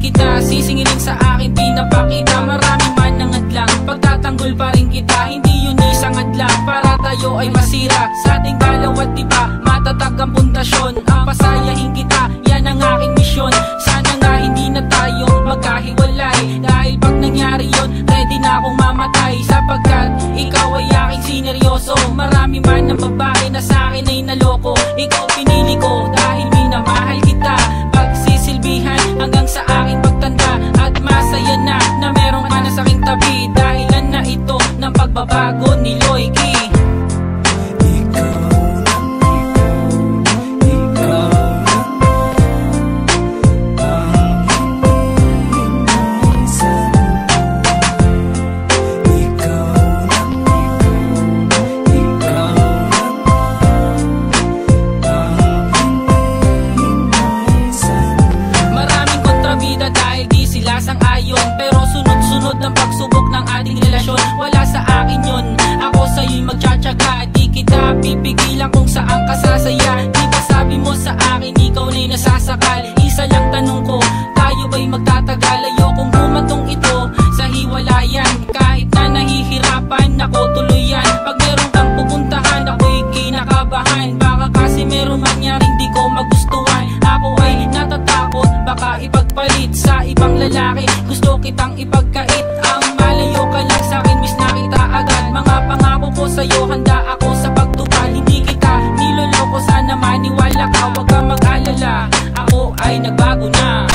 kita sisingilin sa akin pinapakita. Marami man ang adlang, pagtatanggol pa rin kita. Hindi yun isang adlang para tayo ay masira. Sa ating dalawat diba matatag ang pundasyon. Ang pasayahin kita, yan ang aking misyon. Sana nga hindi na tayo magkahiwalay, dahil pag nangyari yun ready na akong mamatay. Sapagkat ikaw ay aking sineryoso. Marami man ang babae na sa akin ay naloko. Ikaw pinili ko dahil minamahal kita. Pagsisilbihan hanggang sa aking pagtanda. At masaya na meron ka na sa aking tabi. Dahilan na ito ng pagbabago ni Loiky. Pero sunod-sunod ang pagsubok ng ating relasyon. Wala sa akin yun, ako sa'yo'y magtsatsaga. Di kita pipigilan kung saan ka sasaya. Di ba sabi mo sa akin ikaw na'y nasasakal? Isa lang tanong ko, tayo ba'y magtatagal? Ayokong humantong ito sa hiwalayan. Kahit na nahihirapan, ako tuluyan. Pag meron kang pupuntahan, ako'y kinakabahan. Baka kasi meron mangyaring di ko magustuhan. Ako ay natatakot, baka ipagpalit sa ibang lalaki. Gusto kitang ipagkait, ang malayo ka lang sa'kin, miss na kita agad. Mga pangako ko sa'yo, handa ako sa pagtupad. Hindi kita niloloko, sana maniwala ka. Huwag kang mag-alala, ako ay nagbago na.